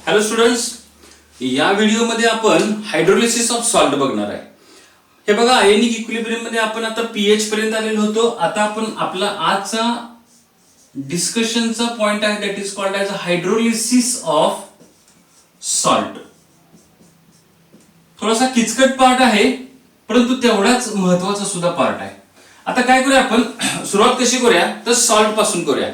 Hello students, या व्हिडिओमध्ये आपण हायड्रोलिसिस ऑफ सॉल्ट बघणार आहे. हे बघा, आयनिक इक्विलिब्रियम मध्ये आपण आता पीएच पर्यंत आलेलो होतो. आता आपण आपला आजचा डिस्कशनचा पॉइंट आहे, that is called as hydrolysis of salt. थोडासा किचकट पार्ट आहे, परंतु तेवढाच महत्वाचा सुद्धा पार्ट आहे. आता काय करूया आपण, सुरुवात कशी करूया तर सॉल्ट पासून करूया.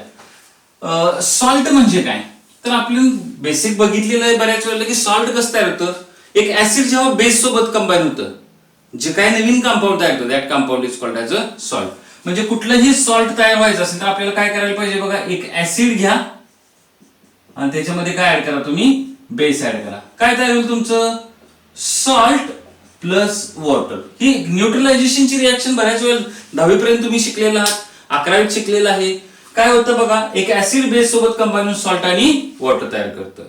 सॉल्ट म्हणजे काय तर आपण बेसिक बघितलेलं आहे बऱ्याच वेळेला की सॉल्ट कसं तयार होतं. एक ऍसिड जेव्हा बेस सोबत कंबाईन होतं, जे काही नवीन कंपाऊंड तयार होतं, that compound is called as a salt. म्हणजे कुठलंही सॉल्ट तयार व्हायचं असेल तर आपल्याला काय करायला पाहिजे बघा, एक ऍसिड घ्या आणि त्याच्यामध्ये काय ऍड करा, तुम्ही बेस ऍड करा. काय तयार होईल तुमचं, सॉल्ट प्लस वॉटर. ही न्यूट्रलायझेशनची रिएक्शन बऱ्याच वेळेला 10वी पर्यंत तुम्ही शिकलेला आहात, 11वीत शिकलेला आहे. काय होतं बघा, एक ऍसिड बेस सोबत कंबाईन होऊन सॉल्ट आणि वॉटर तयार करतं.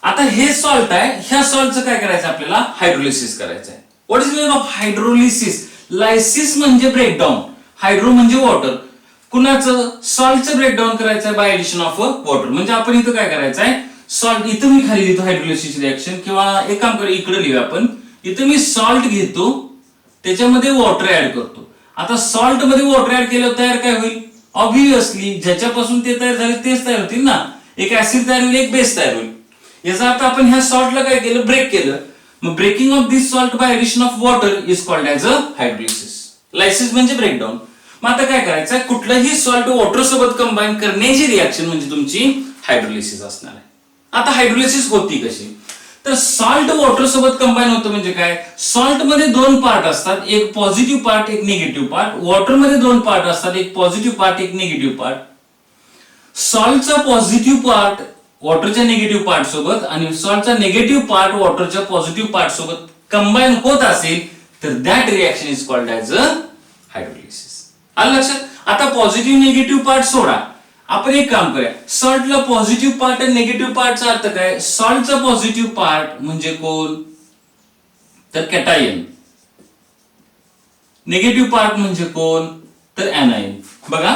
आता हे सॉल्ट आहे, ह्या सॉल्टचं काय करायचं आपल्याला, हायड्रोलिसिस करायचं आहे. What is meaning of hydrolysis? Lysis म्हणजे ब्रेकडाऊन, हायड्रो म्हणजे वॉटर. कुणाचं, सॉल्टचं ब्रेकडाऊन करायचं आहे बाय एडिशन ऑफ वॉटर. म्हणजे आपण इथं काय करायचं आहे, सॉल्ट इथं मी खाली लिहितो हायड्रोलिसिस रिएक्शन, किंवा एक काम करू इकडे लिहूया आपण. इथं मी सॉल्ट घेतो, त्याच्यामध्ये वॉटर ऍड करतो. आता सॉल्ट मध्ये वॉटर ऍड केलं तयार काय होईल, ऑब्विसली ज्याच्यापासून ते तयार झाले तेच तयार होतील ना. एक ऍसिड तयार होईल, एक बेस तयार होईल. याचा अर्थ आपण ह्या सॉल्टला काय केलं, ब्रेक केलं. मग breaking of this salt by addition of water is called as a hydrolysis. Lysis म्हणजे ब्रेकडाऊन. मग आता काय करायचं, कुठलंही सॉल्ट वॉटर सोबत कंबाईन करण्याची रिएक्शन म्हणजे तुमची हायड्रोलिसिस असणार आहे. आता हायड्रोलिसिस होती कशी, तर सॉल्ट वॉटर सोबत कंबाईन होतं म्हणजे काय, सॉल्ट मध्ये दोन पार्ट असतात, एक पॉझिटिव्ह पार्ट, एक निगेटिव्ह पार्ट. वॉटर मध्ये दोन पार्ट असतात, एक पॉझिटिव्ह पार्ट, एक निगेटिव्ह पार्ट. सॉल्टचा पॉझिटिव्ह पार्ट वॉटरच्या निगेटिव्ह पार्ट सोबत आणि सॉल्टचा निगेटिव्ह पार्ट वॉटरच्या पॉझिटिव्ह पार्ट सोबत कंबाईन होत असेल तर that reaction is called as a hydrolysis. आलं लक्षात. आता पॉझिटिव्ह निगेटिव्ह पार्ट सोडा, आपण एक काम करूया, सॉल्टला पॉझिटिव्ह पार्ट आणि निगेटिव्ह पार्टचा अर्थ काय. सॉल्टचा पॉझिटिव्ह पार्ट म्हणजे कोण तर कॅटायन, निगेटिव्ह पार्ट म्हणजे कोण तर एनायन. बघा,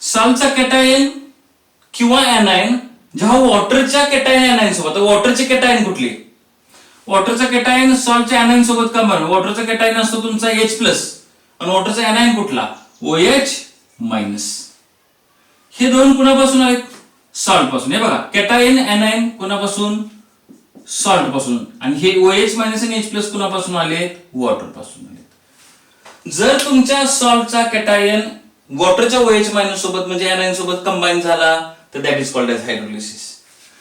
सॉल्टचा कॅटायन किंवा एनायन जेव्हा वॉटरच्या कॅटायन एनायन सोबत, वॉटरचे कॅटायन कुठले, वॉटरचा कॅटायन सॉल्टच्या एनायन सोबत कंबाईन. वॉटरचा कॅटायन असतो तुमचा H प्लस आणि वॉटरचा एनायन कुठला, OH मायनस. हे दोन कुणापासून आहेत, सॉल्ट पासून. हे बघा, कॅटायन एनायन कुणापासून, सॉल्ट पासून. आणि हे OH मायनस आणि H प्लस कुणापासून आले, वॉटर पासून आले. जर तुमच्या सॉल्टचा कॅटायन वॉटरच्या OH मायनस सोबत म्हणजे एनायन सोबत कंबाईन झाला तर that is called as hydrolysis.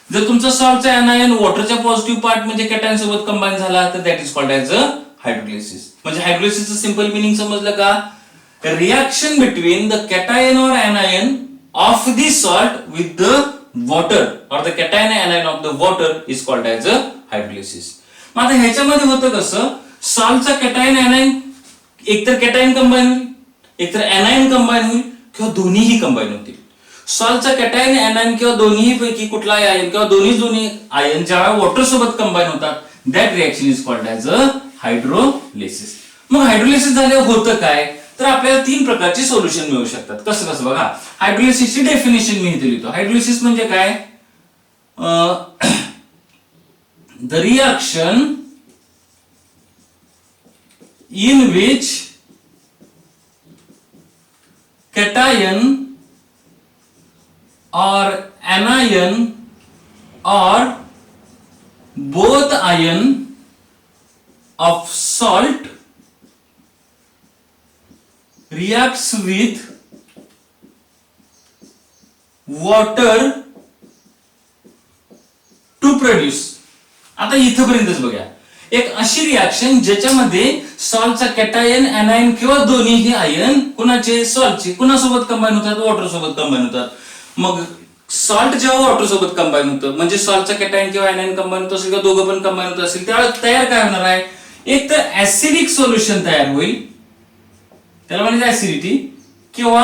जर तुमचा सॉल्टचा एनायन वॉटरच्या पॉझिटिव्ह पार्ट म्हणजे कॅटायन सोबत कंबाईन झाला तर that is called as a hydrolysis. म्हणजे हायड्रोलिसिसचं सिंपल मिनिंग समजलं का, रिएक्शन बिटवीन द कॅटायन और anion of the salt with the water or the cation anion of the water is called as a hydrolysis. मग आता ह्याच्यामध्ये होतं कसं, सॉल्टचा cation anion एकतर कॅटायन कंबाईन होईल, एकतर एनायन कंबाईन होईल, किंवा दोन्हीही कंबाईन होतील. सॉल्टचा कॅटायन एनायन किंवा दोन्ही पैकी कुठलाही आयन किंवा दोन्ही आयन ज्या वॉटर सोबत कंबाईन होतात that reaction is called as a hydrolysis. मग हायड्रोलिसिस झाल्यावर होतं काय तर आपल्याला तीन प्रकारचे सोल्युशन मिळू शकतात. कसं कसं बघा, हायड्रोलिसिसची डेफिनेशन मी इथे लिहितो. हायड्रोलिसिस म्हणजे काय, the reaction in which cation और एनायन और both ion of salt reacts with water to produce. आता इथपर्यंतच बघा, एक अशी रिएक्शन ज्याच्यामध्ये सॉल्टचा कॅटायन एनायन किंवा दोन्हीही आयन कुणाचे, सॉल्टचे कुणासोबत कंबाईन होतात, वॉटर सोबत कंबाईन होतात. मग सॉल्ट जेव्हा वॉटर सोबत कंबाईन होतं म्हणजे सॉल्टचा कॅटायन किंवा एनायन कंबाईन होत असेल किंवा दोघं पण कंबाईन होत असेल, त्यावेळेस तयार काय होणार आहे, एक तर ऍसिडिक सोल्युशन तयार होईल, त्याला म्हणजे ऍसिडिटी, किंवा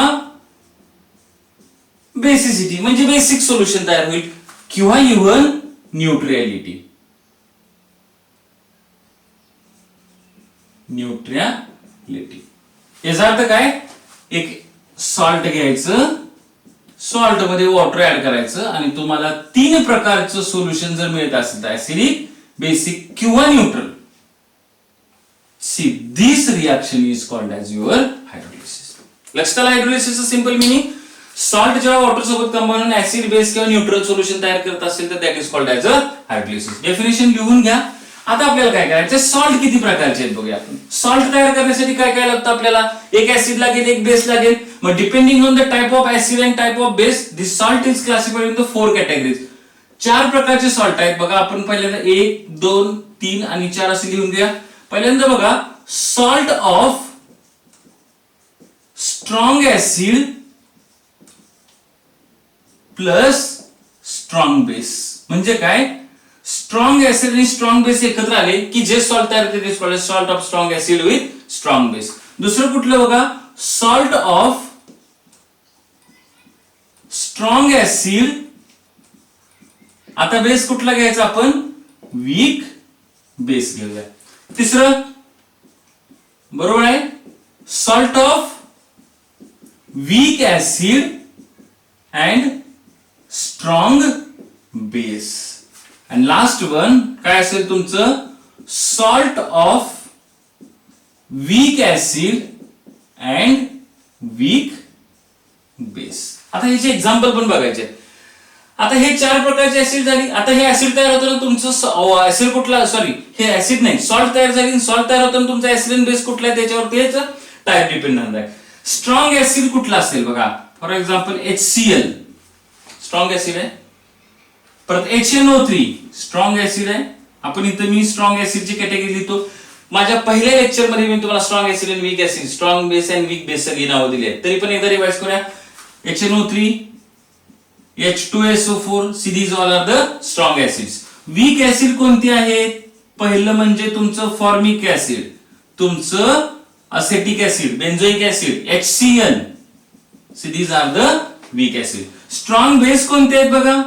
बेसिसिटी म्हणजे बेसिक सोल्युशन तयार होईल, किंवा इव्हन न्यूट्रॅलिटी. न्यूट्रॅलिटी याचा अर्थ काय, एक सॉल्ट घ्यायचं, सॉल्ट मध्ये वॉटर ऍड करायचं आणि तुम्हाला 3 प्रकारचं सोल्युशन जर मिळत असेल तर ऍसिडिक, बेसिक किंवा neutral. See, this reaction is called as your hydrolysis. लक्षात आलं हायड्रोलिसिसचं सिंपल मिनिंग. सॉल्ट जेव्हा वॉटर सोबत कंबाईन होऊन ऍसिड, बेस किंवा न्यूट्रल सोल्युशन तयार करत असेल तर that is called as a hydrolysis. Definition लिहून घ्या. आता आपल्याला काय करायचं, सॉल्ट किती प्रकारचे आहेत बघूया आपण. सॉल्ट तयार करण्यासाठी काय काय लागतं आपल्याला, एक ऍसिड लागेल, एक बेस लागेल. मग depending on the type of acid and type of base this salt is classified in the 4 categories. 4 प्रकारचे सॉल्ट आहेत बघा. आपण पहिल्यांदा 1, 2, 3 आणि 4 असे लिहून घ्या. पहिल्यांदा बघा, salt of strong acid plus strong base. म्हणजे काय, स्ट्रॉंग ऍसिड आणि स्ट्रॉंग बेस एकत्र आले की जे सॉल्ट तयार होते ते salt of strong acid with strong base. दुसरं कुठलं बघा, सॉल्ट ऑफ स्ट्रॉंग ऍसिड. आता बेस कुठला घ्यायचा आपण, वीक बेस घेऊया. तिसरं बरोबर आहे, salt of weak acid and strong base. आणि लास्ट वन काय असेल तुमचं, salt of weak acid and weak base. आता ह्याचे एक्झाम्पल पण बघायचे. आता हे 4 प्रकारचे ऍसिड झाली. आता हे ऍसिड तयार होताना तुमचं ऍसिड कुठला, सॉरी हे ऍसिड नाही, सॉल्ट तयार झाली. सॉल्ट तयार होताना तुमचा ऍसिड अँड बेस कुठला आहे त्याच्यावरती टाइप डिपेंडंट आहे. स्ट्रॉंग ऍसिड कुठला असेल बघा, for example HCl strong acid आहे. परत HNO3 स्ट्रॉंग ऍसिड आहे. आपण इथं मी स्ट्रॉंग ऍसिडची कॅटेगरी लिहितो. माझ्या पहिल्या लेक्चर मध्ये मी तुम्हाला strong acid and weak acid, strong base and weak base सगळी नावं दिली आहेत. तरी पण एकदा रिवाइज करूया. HNO3, H2SO4, these all are the strong acids. Weak acid कोणती आहेत, पहिलं म्हणजे तुमचं फॉर्मिक ऍसिड, तुमचं acetic acid, benzoic acid HCl. these are the weak acid. Strong base कोणते आहेत बघा,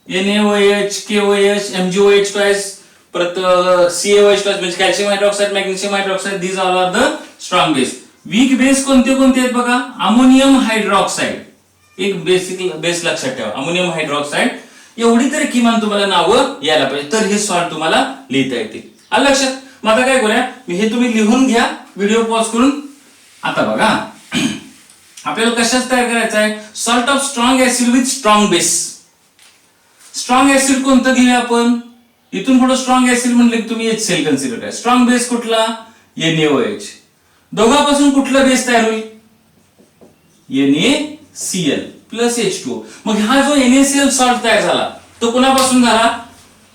NaOH, KOH, MgOH twice, परत CaOH twice म्हणजे calcium hydroxide, magnesium hydroxide. these all are the strong base. Weak base कोणते कोणते आहेत बघा, अमोनियम हायड्रॉक्साइड. एक बेसिक बेस लक्षात ठेवा, अमोनियम हायड्रॉक्साइड. एवढी तरी किमान तुम्हाला नावं यायला पाहिजे, तर हे सॉल्ट तुम्हाला लिहिता येतील. आलं लक्षात. मग आता काय करूया, हे तुम्ही लिहून घ्या व्हिडिओ पॉज करून. आता बघा आपल्याला कशाच तयार करायचं आहे, salt of strong acid with strong base. Strong acid कोणतं घेऊया आपण, इथून पुढे स्ट्रॉंग ऍसिड म्हणले की तुम्ही HCl कन्सिडर करा. स्ट्रॉंग बेस कुठला, NaOH. दोघांपासून कुठला बेस तयार होईल, NaCl प्लस H2O. मग हा जो NaCl सॉल्ट तयार झाला तो कोणापासून झाला,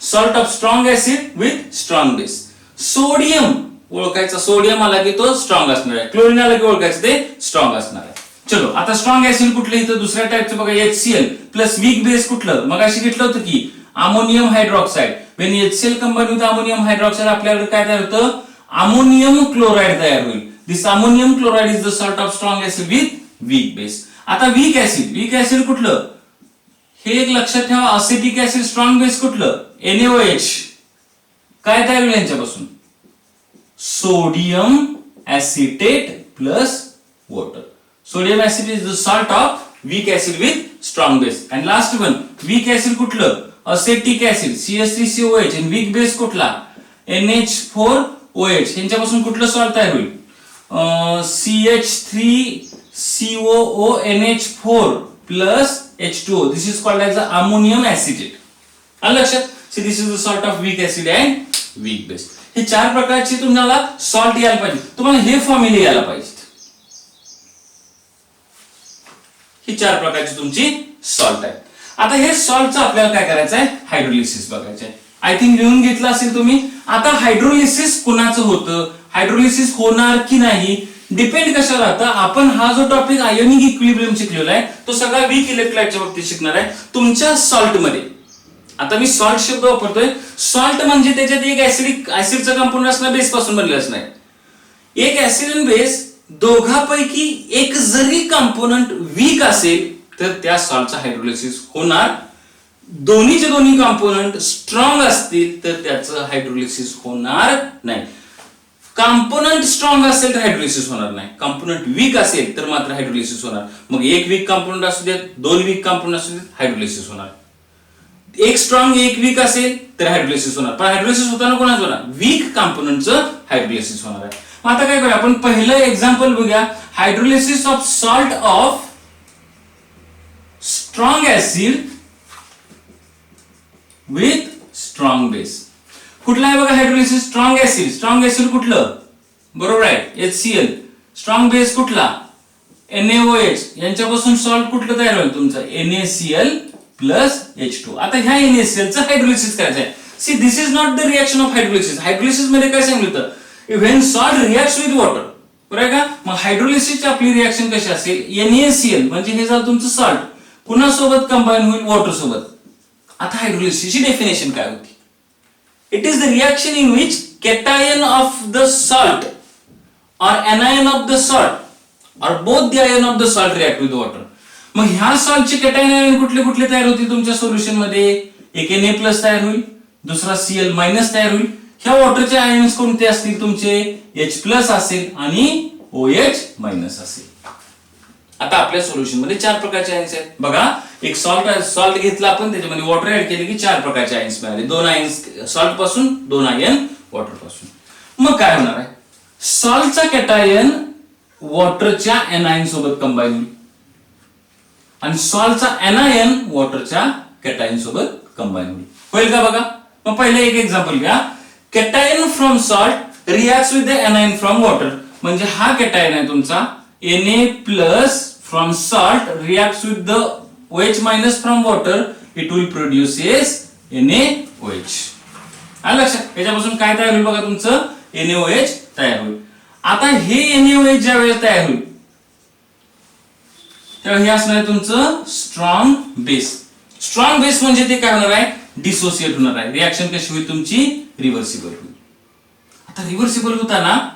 salt of strong acid with strong base. Sodium ओळखायचा, सोडियम आला की तो स्ट्रॉंग असणार आहे, क्लोरीन आला की ओळखायचं ते स्ट्रॉंग असणार आहे. चलो आता स्ट्रॉंग ऍसिड कुठले, इथं दुसऱ्या टाइपचं बघा HCl प्लस वीक बेस कुठलं, मग अशी घेतलं होतं की ammonium hydroxide. When HCl combine with ammonium hydroxide आपल्याकडे काय तयार होतं, अमोनियम क्लोराइड तयार होईल. This ammonium chloride is the salt of strong acid with weak base. आता वीक ऍसिड कुठलं, हे एक लक्षात ठेवा. असेटिक ऍसिड स्ट्रॉंग बेस कुठलं, NaOH. काय तयार होईल यांच्यापासून, sodium acetate plus water. Sodium acid is the salt of weak acid with strong base. And last one weak acid कुठलं, असेटिक ऍसिड CH3COH. आणि वीक बेस कुठला, NH4OH. यांच्यापासून कुठलं सॉल्ट तयार होईल, CH3COONH4 plus H2O. This is called as ammonium acetate. आलं लक्षात. See this is the salt of weak acid and weak base. हे 4 प्रकारचे तुम्हाला सॉल्ट यायला पाहिजे, तुम्हाला हे फॉर्म्युला यायला पाहिजे. ही 4 प्रकारची तुमची सॉल्ट आहे. आता हे सॉल्टचं आपल्याला काय करायचं आहे, हायड्रोलिसिस बघायचं आहे. आय थिंक लिहून घेतलं असेल तुम्ही. आता हायड्रोलिसिस कुणाचं होतं, हायड्रोलिसिस होणार की नाही डिपेंड कशावर राहतं. आपण हा जो टॉपिक आयोनिक इक्विलिब्रियम शिकलेला आहे तो सगळा वीक इलेक्ट्रोलाइटच्या बाबतीत शिकणार आहे. तुमच्या सॉल्ट मध्ये आता मी सॉल्ट शब्द वापरतोय. सॉल्ट म्हणजे त्याच्यात एक ऍसिडचं कंपाऊंड असणार, बेस पासून बनलेलं असणार. एक ऍसिड आणि बेस दोघांपैकी एक जरी कंपोनंट वीक असेल तर त्या सॉल्टचा हायड्रोलिसिस होणार. दोन्हीचे दोन्ही कंपोनंट स्ट्रॉंग असतील तर त्याचं हायड्रोलिसिस होणार नाही. कॉम्पोनंट स्ट्रॉंग असेल तर हायड्रोलिसिस होणार नाही, कॉम्पोनंट वीक असेल तर मात्र हायड्रोलिसिस होणार. मग एक वीक कॉम्पोनंट असू देत, दोन वीक कॉम्पोनंट असू देत, हायड्रोलिसिस होणार. एक स्ट्रॉंग एक वीक असेल तर हायड्रोलिसिस होणार, पण हायड्रोलिसिस होताना कोणाचं होणार, वीक कॉम्पोनंटचं हायड्रोलिसिस होणार आहे. मग आता काय करूया आपण, पहिलं एक्झाम्पल बघूया. Hydrolysis of salt of strong acid with strong base. कुठला आहे बघा hydrolysis, strong acid. Strong acid कुठलं, बरोबर आहे HCl. स्ट्रॉंग बेस कुठला, NaOH. यांच्यापासून सॉल्ट कुठलं तयार होईल तुमचं, NaCl प्लस H2. आता ह्या NaCl चं हायड्रोलिसिस करायचं आहे. C this is not the reaction of hydrolysis. Hydrolysis मध्ये काय सांगितलं होतं, when salt reacts with water, बरोबर आहे का. मग हायड्रोलिसिसची आपली रिएक्शन कशी असेल, NaCl म्हणजे हे झालं तुमचं सॉल्ट, कुणासोबत कंबाईन होईल, वॉटर सोबत. आता हायड्रोलिसिसची डेफिनेशन काय होती, it is the reaction in which cation of the salt or anion of the salt or both the ion of the salt react with water. मग ह्या सॉल्टचे कॅटायन आयन कुठले कुठले तयार होतील तुमच्या सोल्युशन मध्ये, एक Na+ तयार होईल, दुसरा Cl- तयार होईल. ह्या वॉटरचे आयन्स कोणते असतील तुमचे, H+ असेल आणि OH- असेल. आता आपल्या सोल्युशन मध्ये चार प्रकारचे आयन्स आहेत बघा. एक सॉल्ट घेतला आपण, त्याच्यामध्ये वॉटर ऍड केले की चार प्रकारचे आयन्स मिळाले. दोन आयन्स सॉल्ट पासून, दोन आयन वॉटर पासून. मग काय होणार आहे, सॉल्टचा कॅटायन वॉटरच्या एनायन सोबत कंबाईन होईल आणि सॉल्टचा एनायन वॉटरच्या कॅटायन सोबत कंबाईन होईल का बघा. मग पहिले एक एक्झाम्पल घ्या. Cation from salt reacts with the anion from water. म्हणजे हा कॅटायन आहे तुमचा Na+ from salt reacts with the OH- from water, it will produces NaOH. आलं लक्षात, याच्यापासून काय तयार होईल बघा तुमचं, NaOH तयार होईल. आता हे NaOH ज्या वेळेस तयार होईल तेव्हा हे असणार आहे तुमचं स्ट्रॉंग बेस. स्ट्रॉंग बेस म्हणजे ते काय होणार आहे, डिसोसिएट होणार आहे. रिएक्शन कशी होईल तुमची, रिव्हर्सिबल होईल. आता रिव्हर्सिबल होताना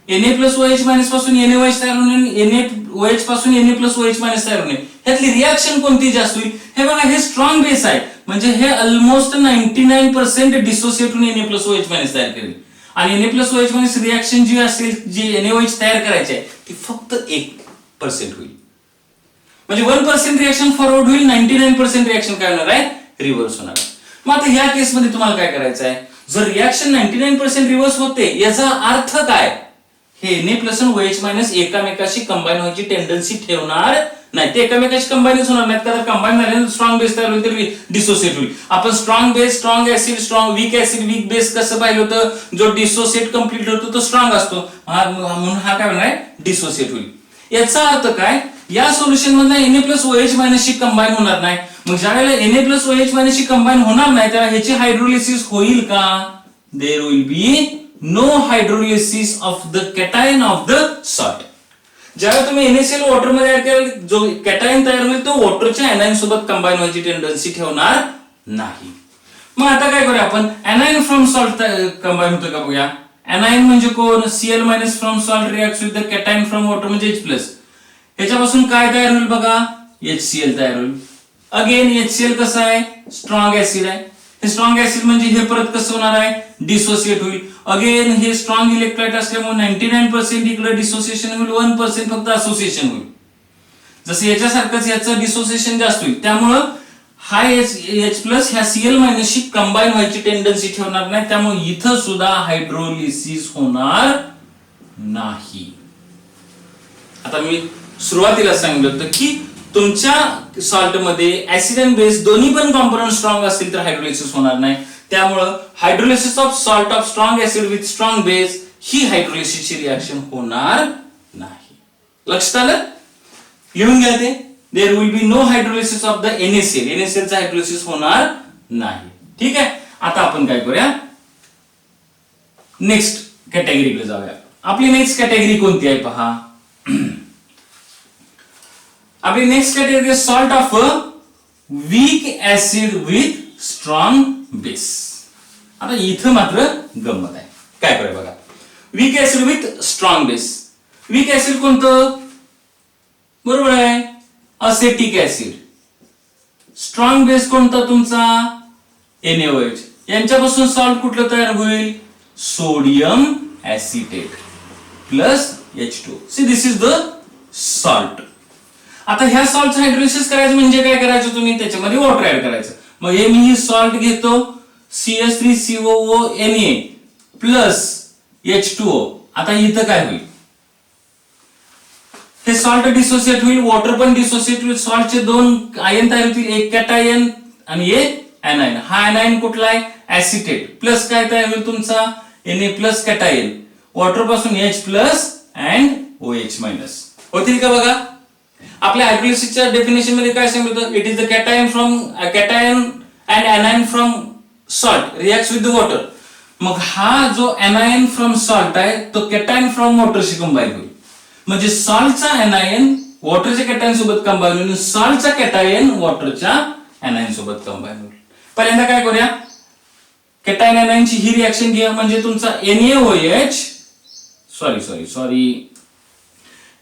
Na+OH- पासून NaOH तयार होणे, NaOH पासून Na+OH- तयार होणे, ह्यातली रिएक्शन कोणती जास्त होईल. हे बघा, हे स्ट्रॉंग बेस आहे म्हणजे हे ऑलमोस्ट 99% डिसोसिएट होऊन Na+OH- तयार करेल. आणि Na+OH- रिएक्शन जी असेल, जी NaOH तयार करायची आहे ती फक्त 1% होईल. म्हणजे 1% रिएक्शन फॉरवर्ड होईल, 99% रिएक्शन काय होणार आहे, रिव्हर्स होणार आहे. मग आता ह्या केसमध्ये तुम्हाला काय करायचं आहे, जर रिएक्शन 99% रिव्हर्स होते याचा अर्थ काय, हे Na+OH- एकामेकाशी कंबाईन व्हायची टेंडन्सी ठेवणार नाही. ते एकामेकाशी कंबाईनच होणार नाहीत, कारण कंबाईन झाल्याने स्ट्रॉंग बेस तयार होईल तर डिसोसिएट होईल. आपण strong base, strong acid, strong weak acid, weak base कसं पाहिलं होतं, जो डिसोसिएट कम्प्लीट होतो तो स्ट्रॉंग असतो, म्हणून हा काय होणार आहे, डिसोसिएट होईल. याचा अर्थ काय, या सोल्युशन मधनं Na+OH- कंबाईन होणार नाही. मग ज्यावेळेला Na+OH- कंबाईन होणार नाही तेव्हा ह्याची हायड्रोलिसिस होईल का, there will be no hydrolysis of the cation of the salt. ज्यावेळेला तुम्ही NaCl वॉटर मध्ये ऍड केलं, जो कॅटायन तयार होईल तो वॉटरच्या एनायन सोबत कंबाईन व्हायची टेंडन्सी ठेवणार नाही. मग आता काय करूया आपण, एनायन फ्रॉम सॉल्ट कंबाईन होतं का बघूया. एनायन म्हणजे कोण, Cl- from salt reacts with the cation from water म्हणजे H+. ह्याच्यापासून काय तयार होईल बघा, HCl तयार होईल. अगेन HCl कसं आहे, स्ट्रॉंग ऍसिड आहे. हे स्ट्रॉंग ऍसिड म्हणजे हे परत कसं होणार आहे, डिसोसिएट होईल. अगेन हे स्ट्रॉंग इलेक्ट्रोलाइट असल्यामुळे 99% इकडे डिसोसिएशन होईल, 1% फक्त असोसिएशन होईल. जसं याच्यासारखंच याचं डिसोसिएशन जास्त होईल, त्यामुळं हा H+ ह्या Cl- कंबाईन व्हायची टेंडन्सी ठेवणार नाही, त्यामुळे इथं सुद्धा हायड्रोलिसिस होणार नाही. आता मी सुरुवातीला सांगितलं होतं की तुमच्या सॉल्ट मध्ये ऍसिड अँड बेस दोन्ही पण कॉम्पोनंट स्ट्रॉंग असतील तर हायड्रोलिसिस होणार नाही. त्यामुळं hydrolysis of salt of strong acid with strong base ही हायड्रोलिसिसची रिएक्शन होणार नाही. लक्षात आलं, लिहून घ्या ते. There will be no hydrolysis of the NaCl. NaCl चा हायड्रोलिसिस होणार नाही. ठीक आहे, आता आपण काय करूया, नेक्स्ट कॅटेगरीकडे जाऊया. आपली नेक्स्ट कॅटेगरी कोणती आहे पहा. आपली next category salt of weak acid with strong base. आता इथं मात्र गंमत आहे, काय करूया बघा. Weak acid with strong base. Weak acid कोणतं, बरोबर आहे, असेटिक ऍसिड. स्ट्रॉंग बेस कोणता तुमचा, NaOH. यांच्यापासून सॉल्ट कुठलं तयार होईल, sodium acetate plus H2. See, this is the salt. आता ह्या सॉल्टचं हायड्रोलिसिस करायचं म्हणजे काय करायचं तुम्ही त्याच्यामध्ये वॉटर ऍड करायचं. मग हे मी सॉल्ट घेतो CH3COO प्लस H2O. आता इथं काय होईल, हे सॉल्ट डिसोसिएट होईल, वॉटर पण डिसोसिएट होईल, सॉल्टचे दोन आयन तयार होतील, एक कॅटायन आणि एक एनायन. हा एनायन कुठला आहे, ऍसिटेट प्लस काय तयार होईल तुमचा Na प्लस कॅटायन, वॉटर पासून H plus and OH minus. होतील का बघा. आपल्या हायड्रोलिसिसच्या डेफिनेशन मध्ये काय सांगितलं, it is the cation and anion from salt reacts with the water. मग हा जो एनायन फ्रॉम सॉल्ट आहे तो कॅटायन फ्रॉम वॉटरशी कंबाईन होईल. म्हणजे सॉल्टचा एनायन वॉटरच्या कॅटायन सोबत कंबाईन होईल, सॉल्टचा कॅटायन वॉटरच्या एनायन सोबत कंबाईन होईल. पहिल्यांदा काय करूया, कॅटायन एनायनची ही रिएक्शन घ्या. म्हणजे तुमचा NaOH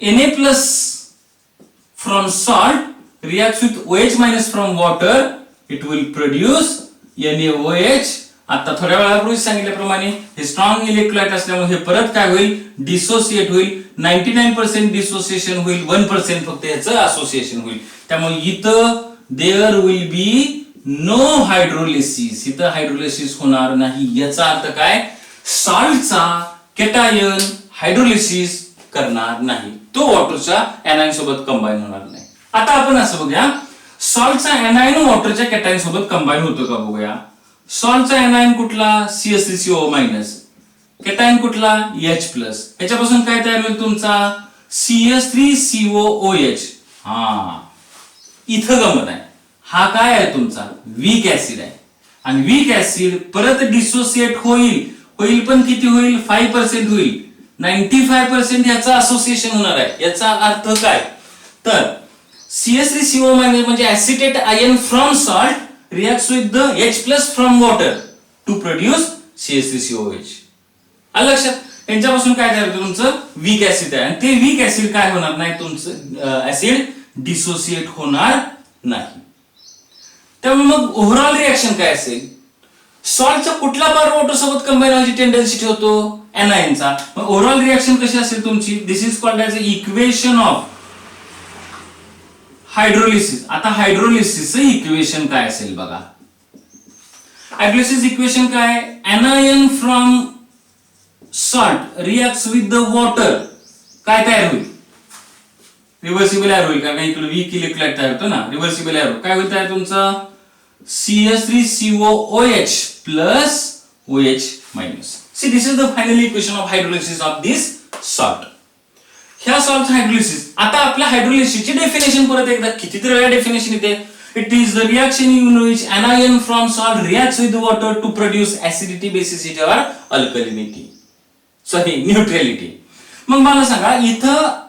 Na plus from salt reacts with OH minus from water, it will produce NaOH. आता थोड्या वेळापूर्वी सांगितल्याप्रमाणे हे स्ट्रॉंग इलेक्ट्रोलाइट असल्यामुळे हे परत काय होईल, डिसोसिएट होईल. 99% डिसोसिएशन होईल, 1% फक्त ह्याचं असोसिएशन होईल. त्यामुळे इथं there will be no hydrolysis, इथं हायड्रोलिसिस होणार नाही. याचा अर्थ काय, सॉल्टचा कॅटायन हायड्रोलिसिस करणार नाही, तो वॉटरच्या एनायन सोबत कंबाईन होणार नाही. आता आपण असं बघूया, सॉल्टचा एनायन वॉटरच्या कॅटायन सोबत कंबाईन होतो का बघूया. सॉल्टचा एनायन कुठला, CH3COO मायनस, कॅटायन कुठला H प्लस. याच्यापासून काय तयार होईल तुमचा CH3COOH. हा इथं गमत आहे, हा काय आहे तुमचा वीक ऍसिड आहे, आणि वीक ऍसिड परत डिसोसिएट होईल पण किती होईल, 5% होईल. 95% याचा असोसिएशन होणार आहे. याचा अर्थ काय, तर CH3COO म्हणजे acetate ion from salt reacts with the H plus from water to produce CH3COOH. आलं लक्षात. यांच्यापासून काय तयार होतं तुमचं वीक ऍसिड आहे, आणि ते वीक ऍसिड काय होणार नाही, तुमचं ऍसिड डिसोसिएट होणार नाही. त्यामुळे मग ओव्हरऑल रिएक्शन काय असेल, सॉल्टचा कुठला पार्ट वॉटर सोबत कंबाईन व्हायची टेंडन्सी ठेवतो, एनायनचा. मग ओव्हरऑल रिएक्शन कशी असेल तुमची, this is called as equation of hydrolysis. आता हायड्रोलिसिसचं इक्वेशन काय असेल बघा. हायड्रोलिसिस इक्वेशन काय, anion from salt reacts with the water, काय तयार होईल, रिव्हर्सिबल एरो होईल, कारण इकडे वीक इलेक्ट्रोलाइट तयार होतो ना, रिव्हर्सिबल एरो काय होईल तयार तुमचा CH3COOH plus OH minus. See, this is the final equation of hydrolysis of this salt. ह्या सॉल्ट हायड्रोलिसिस. आता आपल्या हायड्रोलिसिसची डेफिनेशन परत एकदा कितीतरी वेळा डेफिनेशन येते. It is the reaction in which anion from salt reacts with the water to produce acidity, basicity or alkalinity. Sorry neutrality. मग मला सांगा, इथं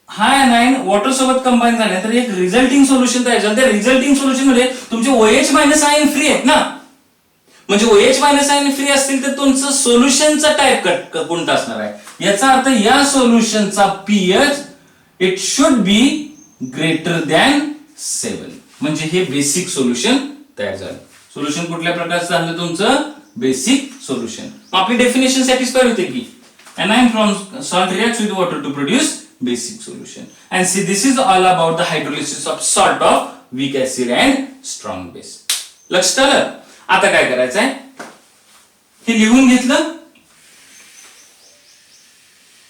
हा एनायन वॉटर सोबत कंबाईन झाल्यानंतर एक रिझल्टिंग सोल्युशन तयार झालं. त्या रिझल्टिंग सोल्युशन मध्ये तुमचे OH मायनस आयन फ्री आहेत ना, म्हणजे OH मायनस आयन फ्री असतील तर तुमचं सोल्युशनचा टाइप कोणता असणार आहे. याचा अर्थ या सोल्युशनचा pH it should be greater than 7, म्हणजे हे बेसिक सोल्युशन तयार झालं. सोल्युशन कुठल्या प्रकारचं झालं तुमचं, बेसिक सोल्युशन. आपली डेफिनेशन सॅटिस्फाईड होते की anion from salt reacts with water to produce basic solution. And see, this is all about the hydrolysis of salt of weak acid and strong base. लक्षात आलं. आता काय करायचंय, हे लिहून घेतलं.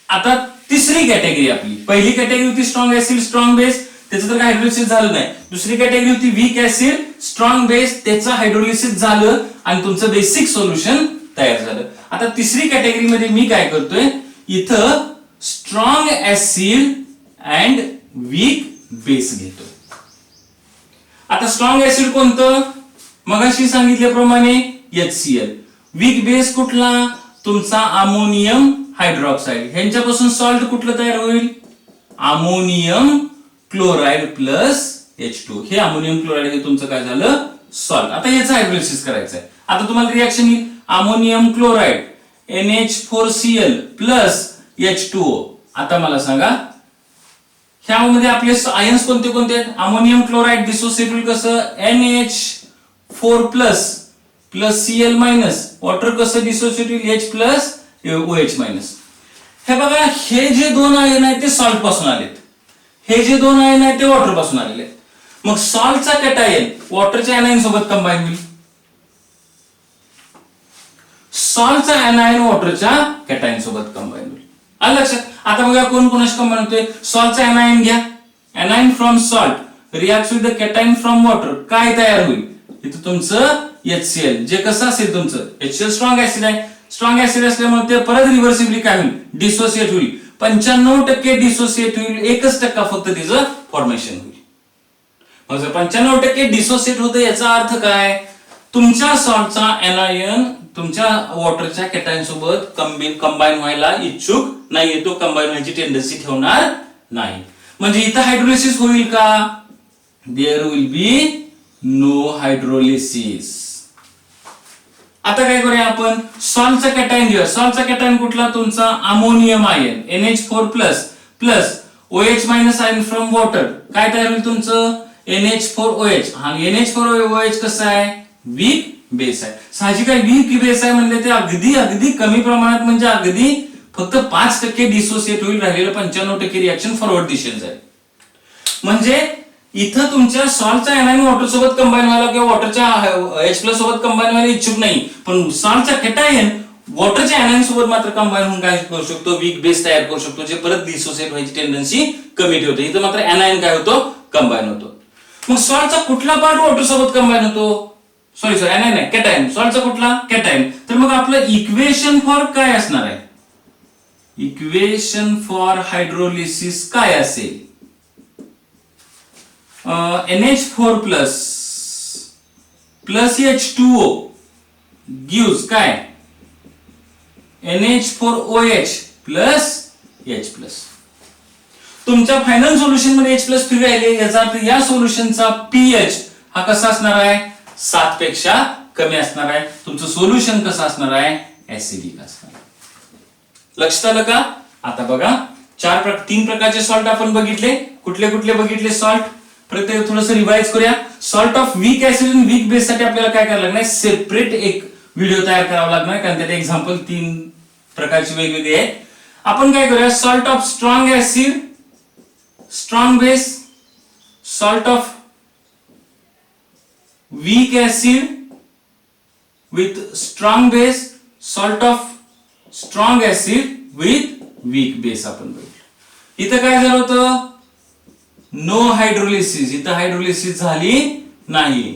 आता तिसरी कॅटेगरी आपली, पहिली कॅटेगरी होती स्ट्रॉंग ऍसिड स्ट्रॉंग बेस, त्याचं तर हायड्रोलिसिस झालं नाही. दुसरी कॅटेगरी होती वीक ऍसिड स्ट्रॉंग बेस, त्याचं हायड्रोलिसिस झालं आणि तुमचं बेसिक सोल्युशन तयार झालं. आता तिसरी कॅटेगरी मध्ये मी काय करतोय, इथं strong acid and weak base घेतो. आता स्ट्रॉंग ऍसिड कोणतं, मगाशी सांगितल्याप्रमाणे HCl. वीक बेस कुठला, तुमचा अमोनियम हायड्रॉक्साइड. ह्यांच्यापासून सॉल्ट कुठलं तयार होईल, अमोनियम क्लोराइड प्लस H2. हे अमोनियम क्लोराइड हे तुमचं काय झालं, सॉल्ट. आता याचं हायड्रोलिसिस करायचं आहे. आता तुम्हाला रिएक्शन येईल, ammonium chloride NH4Cl plus H2O. आता मला सांगा, ह्यामध्ये आपले आयन्स कोणते कोणते आहेत, अमोनियम क्लोराइड डिसोसिएट होईल कसं, NH4 plus plus Cl minus, water कसं डिसोसिएट होईल, H प्लस OH मायनस. हे बघा, हे जे दोन आयन आहेत ते सॉल्ट पासून आलेत, हे जे दोन आयन आहेत ते वॉटर पासून आलेले आहेत. मग सॉल्टचा कॅटायन वॉटरच्या एनायन सोबत कंबाईन होईल, सॉल्टचा एनायन वॉटरच्या कॅटायन सोबत कंबाईन होईल. आलं लक्षात? आता बघा कोण कोणाशी कंबाईन होतोय. सॉल्टचा एनायन घ्या, anion from salt reacts with the cation from water. काय तयार होईल इथं तुमचं HCl, जे कसं असेल तुमचं HCl स्ट्रॉंग ऍसिड आहे, स्ट्रॉंग ऍसिड असल्यामुळे ते परत रिव्हर्सिबली काय होईल, डिसोसिएट होईल. 95% डिसोसिएट होईल, 1% फक्त तिचं फॉर्मेशन होईल. मग जर 95% डिसोसिएट होतं याचा अर्थ काय, तुमच्या सॉल्टचा एनायन तुमच्या वॉटरच्या कॅटायन सोबत कंबाईन व्हायला इच्छुक नाहीये, तो कंबाईन व्हायची टेंडन्सी ठेवणार नाही. म्हणजे इथं हायड्रोलिसिस होईल का, there will be no hydrolysis. आता काय करूया आपण, सॉल्टचा कॅटायन घेऊया. सॉल्टचा कॅटायन कुठला, तुमचा ammonium ion NH4 plus OH minus ion from water. काय तयार होईल तुमचं NH4OH. हा NH4OH कसं आहे, वीक बेस आहे. साहजिक आहे, वीक बेस आहे म्हणजे ते अगदी कमी प्रमाणात, म्हणजे अगदी फक्त 5% डिसोसिएट होईल, राहिलेलं 95% रिएक्शन फॉरवर्ड दिशेने जाईल. म्हणजे इथं तुमच्या सॉल्टचा एनायन वॉटर सोबत कंबाईन व्हायला किंवा वॉटरच्या H+ सोबत कंबाईन व्हायला इच्छुक नाही, पण सॉल्टचा कॅटायन वॉटरच्या एनायन सोबत मात्र कंबाईन होऊन काय करू शकतो, वीक बेस तयार करू शकतो, जे परत डिसोसिएट व्हायची टेंडन्सी कमी ठेवते. इथं मात्र एनायन काय होतो, कंबाईन होतो. मग सॉल्टचा कुठला पार्ट वॉटर सोबत कंबाईन होतो, सॉरी एनायन नाही, कॅटायन. सॉल्टचा कुठला, कॅटायन. तर मग आपलं इक्वेशन फॉर काय असणार आहे, इक्वेशन फॉर हायड्रोलिसिस काय असेल, NH4 प्लस H2O gives काय, NH4OH प्लस H+. तुमच्या फायनल सोल्युशन मध्ये H+ फ्री राहिले, याचा अर्थ या सोल्युशनचा pH हा कसा असणार आहे, 7 पेक्षा कमी असणार आहे. तुमचं सोल्युशन कसं असणार आहे, ऍसिडिक असणार. लक्षात आलं का? आता बघा 3 प्रकारचे सॉल्ट आपण बघितले. कुठले कुठले बघितले सॉल्ट, प्रत्येक थोडस रिवाइज करूया. सॉल्ट ऑफ वीक ऍसिड आणि वीक बेस साठी आपल्याला काय करावं लागणार, सेपरेट एक व्हिडिओ तयार करावा लागणार, कारण त्याचे एक्झाम्पल 3 प्रकारचे वेगवेगळे आहेत. आपण काय करूया, salt of strong acid, strong base, salt of weak acid with strong base, salt of strong acid with weak base आपण बघितलं. इथं काय झालं होतं, नो हायड्रोलिसिस. इथं हायड्रोलिसिस झाली नाही.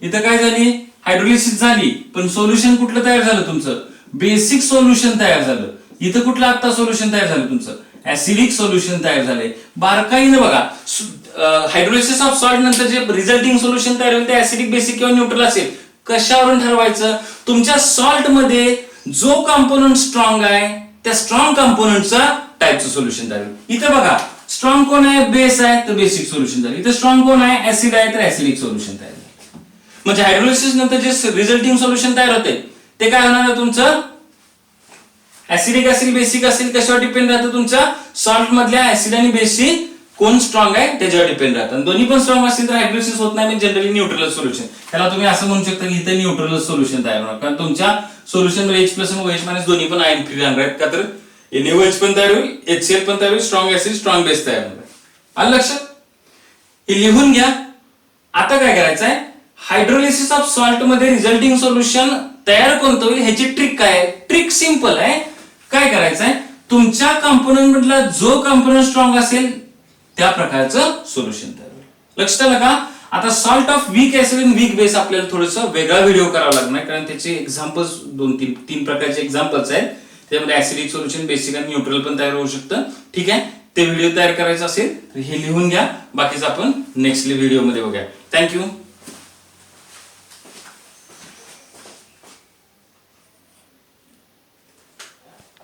इथं काय झाली, हायड्रोलिसिस झाली, पण सोल्युशन कुठलं तयार झालं, तुमचं बेसिक सोल्युशन तयार झालं. इथं कुठलं आता सोल्युशन तयार झालं, तुमचं ऍसिडिक सोल्युशन तयार झालंय. बारकाईने बघा, हायड्रोलिसिस ऑफ सॉल्ट नंतर जे रिझल्टिंग सोल्युशन तयार होईल ते ऍसिडिक, बेसिक किंवा न्यूट्रल असेल. कशावरून ठरवायचं, तुमच्या सॉल्ट मध्ये जो कंपोनंट स्ट्रॉंग आहे त्या स्ट्रॉंग कंपोनंटचा टाईपचं सोल्युशन तयार होईल. इथं बघा, स्ट्रॉंग कोण आहे, बेस आहे, तर बेसिक सोल्युशन झालं. इथे स्ट्रॉंग कोण आहे, ऍसिड आहे, तर ऍसिडिक सोल्युशन तयार झालं. म्हणजे हायड्रोलिसिस नंतर जे रिझल्टिंग सोल्युशन तयार होते ते काय होणार आहे, तुमचं ऍसिडिक असेल, बेसिक असेल, कशावर डिपेंड राहतं, तुमच्या सॉल्ट मधल्या ऍसिड आणि बेसची कोण स्ट्रॉंग आहे त्याच्यावर डिपेंड राहतं. दोन्ही पण स्ट्रॉंग असेल तर हायड्रोलिसिस होत नाही, म्हणजे जनरली न्यूट्रल सोल्युशन. त्याला तुम्ही असं म्हणू शकता की इथे न्यूट्रल सोल्युशन तयार होणार, कारण तुमच्या सोल्युशन मध्ये H+ आणि OH- दोन्ही पण आयन फ्री राहणार आहेत. का तर NaOH पण तयार होईल, HCl पण तयार होईल, स्ट्रॉंग ऍसिड, स्ट्रॉंग बेस तयार होणार. आलं लक्षात? हे लिहून घ्या. आता काय करायचं आहे, हायड्रोलिसिस ऑफ सॉल्ट मध्ये रिझल्टिंग सोल्युशन तयार कोणतं होईल ह्याची ट्रिक काय आहे. ट्रिक सिंपल आहे. काय करायचं आहे, तुमच्या कंपोनंट मधला जो कंपोनंट स्ट्रॉंग असेल त्या प्रकारचं सोल्युशन तयार होईल. लक्षात आलं का? आता सॉल्ट ऑफ वीक ऍसिड आणि वीक बेस आपल्याला थोडंसं वेगळा व्हिडिओ करावा लागणार, कारण त्याचे एक्झाम्पल्स 2-3 प्रकारचे एक्झाम्पल्स आहेत. त्यामध्ये ऍसिडिक सोल्युशन, बेसिक आणि न्यूट्रल पण तयार होऊ शकतं. ठीक आहे, ते व्हिडिओ तयार करायचा असेल तर हे लिहून घ्या. बाकीचं आपण नेक्स्ट व्हिडिओ मध्ये बघूया. थँक्यू.